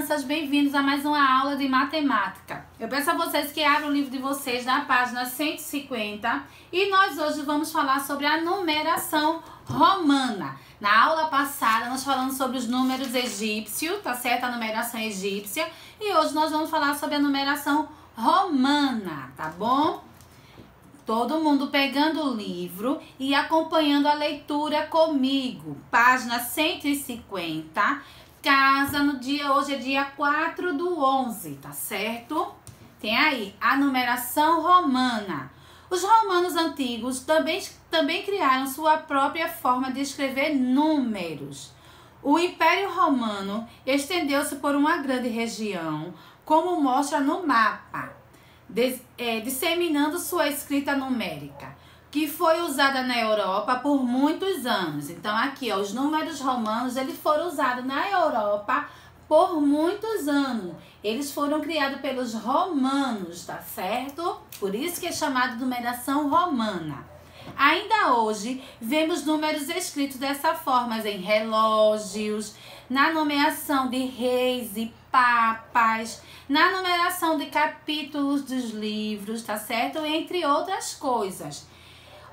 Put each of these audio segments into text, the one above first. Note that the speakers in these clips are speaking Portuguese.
crianças, bem-vindos a mais uma aula de matemática. Eu peço a vocês que abram o livro de vocês na página 150 e nós hoje vamos falar sobre a numeração romana. Na aula passada nós falamos sobre os números egípcios, tá certo? A numeração egípcia, e hoje nós vamos falar sobre a numeração romana, tá bom? Todo mundo pegando o livro e acompanhando a leitura comigo. Página 150, casa no dia, hoje é dia 4/11, tá certo? Tem aí a numeração romana. Os romanos antigos também criaram sua própria forma de escrever números. O Império Romano estendeu-se por uma grande região, como mostra no mapa, disseminando sua escrita numérica, que foi usada na Europa por muitos anos. Então aqui, ó, os números romanos, eles foram usados na Europa por muitos anos. Eles foram criados pelos romanos, tá certo? Por isso que é chamado de numeração romana. Ainda hoje, vemos números escritos dessa forma em relógios, na nomeação de reis e papas, na numeração de capítulos dos livros, tá certo? Entre outras coisas.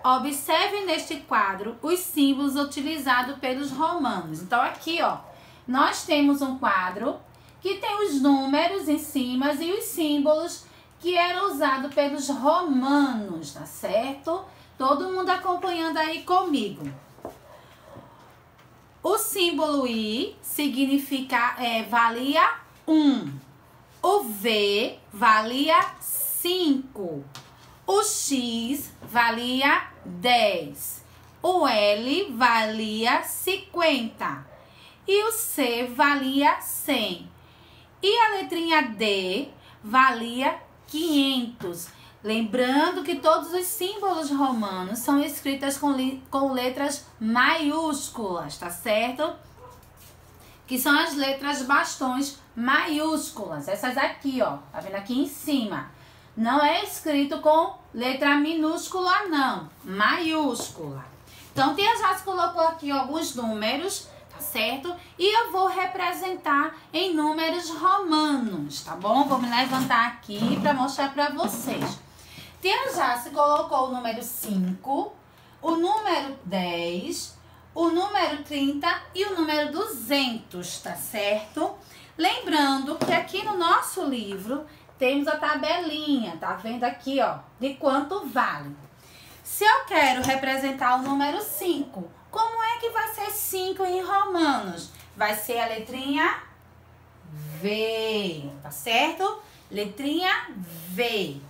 Observe neste quadro os símbolos utilizados pelos romanos. Então aqui, ó, nós temos um quadro que tem os números em cima e os símbolos que eram usados pelos romanos, tá certo? Todo mundo acompanhando aí comigo. O símbolo I significa, valia 1. O V valia 5. O X valia 10. O L valia 50. E o C valia 100. E a letrinha D valia 500. Lembrando que todos os símbolos romanos são escritos com letras maiúsculas, tá certo? Que são as letras bastões maiúsculas. Essas aqui, ó, tá vendo aqui em cima? Não é escrito com letra minúscula, não. Maiúscula. Então, Tia Jace colocou aqui alguns números, tá certo? E eu vou representar em números romanos, tá bom? Vou me levantar aqui para mostrar para vocês. Tia Jace colocou o número 5, o número 10, o número 30 e o número 200, tá certo? Lembrando que aqui no nosso livro temos a tabelinha, tá vendo aqui, ó, de quanto vale. Se eu quero representar o número 5, como é que vai ser 5 em romanos? Vai ser a letrinha V, tá certo? Letrinha V.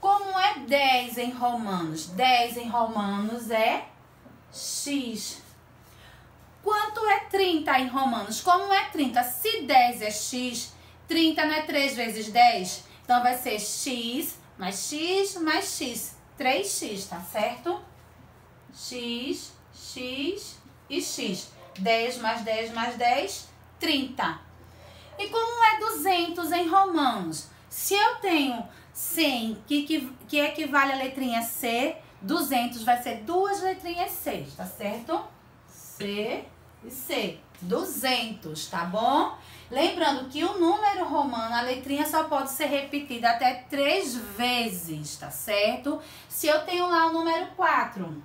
Como é 10 em romanos? 10 em romanos é X. Quanto é 30 em romanos? Como é 30? Se 10 é X, 30 não é 3 vezes 10? Então vai ser X mais X mais X. 3X, tá certo? X, X e X. 10 mais 10 mais 10, 30. E como é 200 em romanos? Se eu tenho 100, que equivale à letrinha C, 200 vai ser duas letrinhas C, tá certo? C e C. 200, tá bom? Lembrando que o número romano, a letrinha só pode ser repetida até 3 vezes, tá certo? Se eu tenho lá o número 4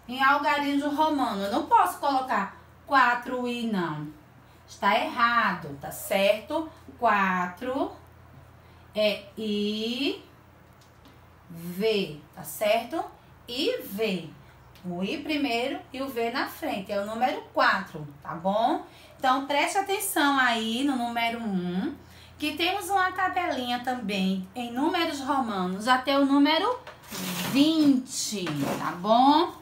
em algarismo romano, eu não posso colocar 4i, não. Está errado, tá certo? 4 é I, V, tá certo? IV. O I primeiro e o V na frente. É o número 4, tá bom? Então, preste atenção aí no número 1, que temos uma tabelinha também em números romanos até o número 20, tá bom?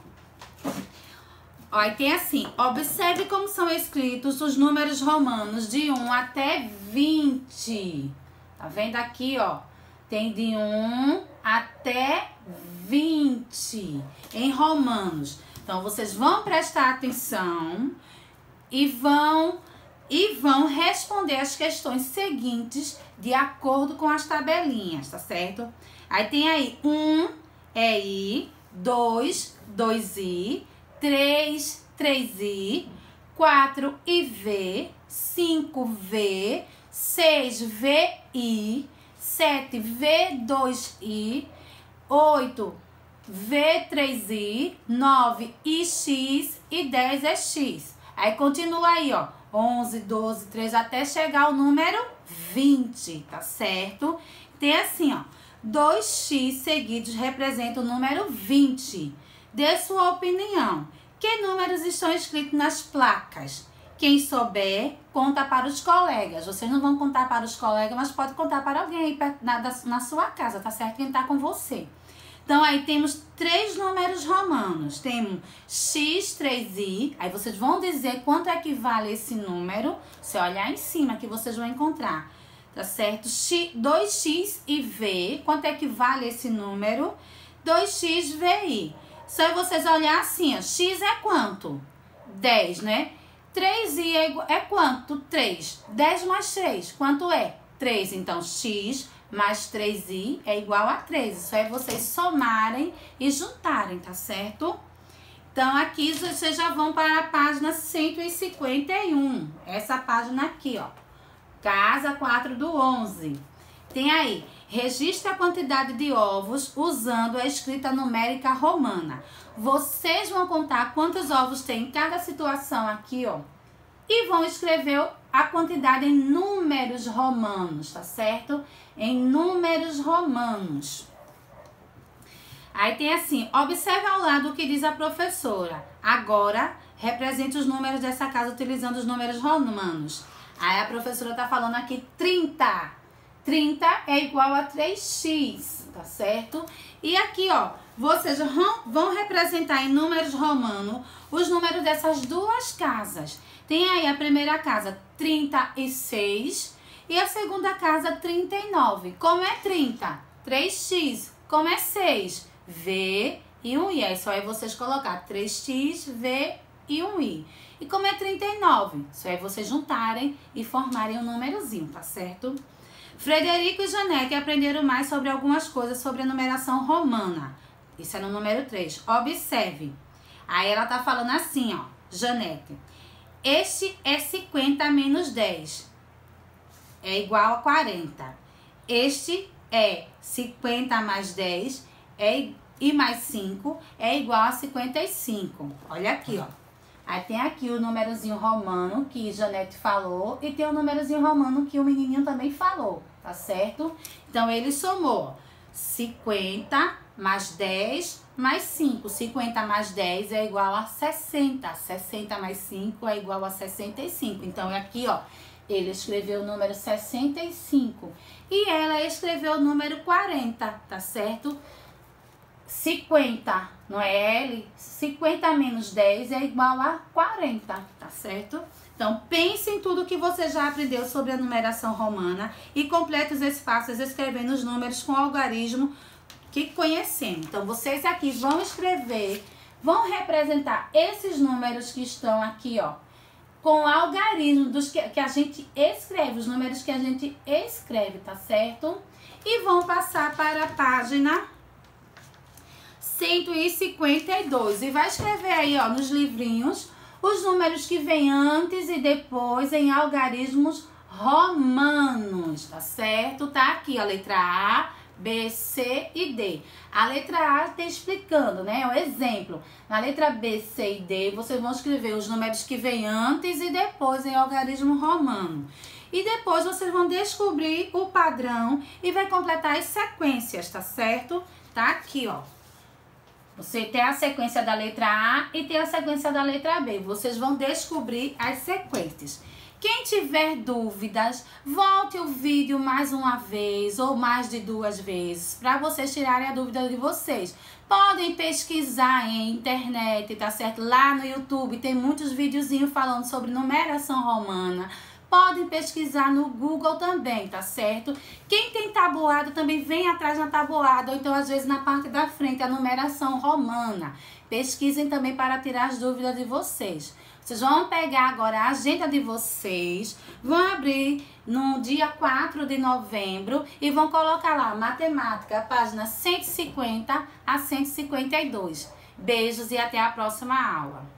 Ó, e tem assim, observe como são escritos os números romanos de 1 até 20. Tá vendo aqui, ó? Tem de 1 até 20 em romanos. Então, vocês vão prestar atenção e vão responder as questões seguintes de acordo com as tabelinhas, tá certo? Aí tem aí 1 é I, 2, 2I, 3, 3I, 4 IV, 5V, 6VI, 7V2I, 8V3I, 9IX e 10 é X. Aí continua aí, ó, 11, 12, 13, até chegar ao número 20, tá certo? Tem assim, ó, 2x seguidos representam o número 20. Dê sua opinião. Que números estão escritos nas placas? Quem souber, conta para os colegas. Vocês não vão contar para os colegas, mas pode contar para alguém aí na sua casa, tá certo? Quem tá com você. Então, aí temos 3 números romanos. Temos x3i. Aí vocês vão dizer quanto é que vale esse número. Se olhar em cima que vocês vão encontrar. Tá certo? 2x e v. Quanto é que vale esse número? 2xvi. Só vocês olhar assim, ó. X é quanto? 10, né? 3i é quanto? 3. 10 mais 3. Quanto é? 3. Então, x mais 3i é igual a 13. Isso é vocês somarem e juntarem, tá certo? Então, aqui vocês já vão para a página 151. Essa página aqui, ó. Casa 4 do 11. Tem aí, registre a quantidade de ovos usando a escrita numérica romana. Vocês vão contar quantos ovos tem em cada situação aqui, ó. E vão escrever a quantidade em números romanos, tá certo? Em números romanos. Aí tem assim, observe ao lado o que diz a professora. Agora, represente os números dessa casa utilizando os números romanos. Aí a professora tá falando aqui 30. 30 é igual a 3x, tá certo? E aqui, ó, vocês vão representar em números romanos os números dessas duas casas. Tem aí a primeira casa 36 e a segunda casa 39. Como é 30? 3x. Como é 6? V e 1i. Aí só é vocês colocar 3x, V e 1i. E como é 39? Só é vocês juntarem e formarem um númerozinho, tá certo? Frederico e Janete aprenderam mais sobre algumas coisas sobre a numeração romana. Isso é no número 3. Observe. Aí ela tá falando assim, ó. Janete. Este é 50 menos 10. É igual a 40. Este é 50 mais 10 e mais 5 é igual a 55. Olha aqui, ó. Aí tem aqui o númerozinho romano que Janete falou e tem o númerozinho romano que o menininho também falou, tá certo? Então, ele somou 50 mais 10 mais 5. 50 mais 10 é igual a 60. 60 mais 5 é igual a 65. Então, aqui, ó, ele escreveu o número 65 e ela escreveu o número 40, tá certo? 50, não é L? 50 menos 10 é igual a 40, tá certo? Então, pense em tudo que você já aprendeu sobre a numeração romana e complete os espaços escrevendo os números com o algarismo que conhecemos. Então, vocês aqui vão escrever, vão representar esses números que estão aqui, ó, com o algarismo dos que a gente escreve, os números que a gente escreve, tá certo? E vão passar para a página 152 e vai escrever aí, ó, nos livrinhos os números que vêm antes e depois em algarismos romanos, tá certo? Tá aqui a letra A, B, C e D. A letra A está explicando, né? É um exemplo. Na letra B, C e D, vocês vão escrever os números que vêm antes e depois em algarismo romano. E depois vocês vão descobrir o padrão e vai completar as sequências, tá certo? Tá aqui, ó. Você tem a sequência da letra A e tem a sequência da letra B. Vocês vão descobrir as sequências. Quem tiver dúvidas, volte o vídeo mais uma vez ou mais de 2 vezes para vocês tirarem a dúvida de vocês. Podem pesquisar em internet, tá certo? Lá no YouTube tem muitos videozinhos falando sobre numeração romana. Podem pesquisar no Google também, tá certo? Quem tem tabuada também vem atrás na tabuada, ou então às vezes na parte da frente a numeração romana. Pesquisem também para tirar as dúvidas de vocês. Vocês vão pegar agora a agenda de vocês, vão abrir no dia 4 de novembro e vão colocar lá matemática, página 150 a 152. Beijos e até a próxima aula.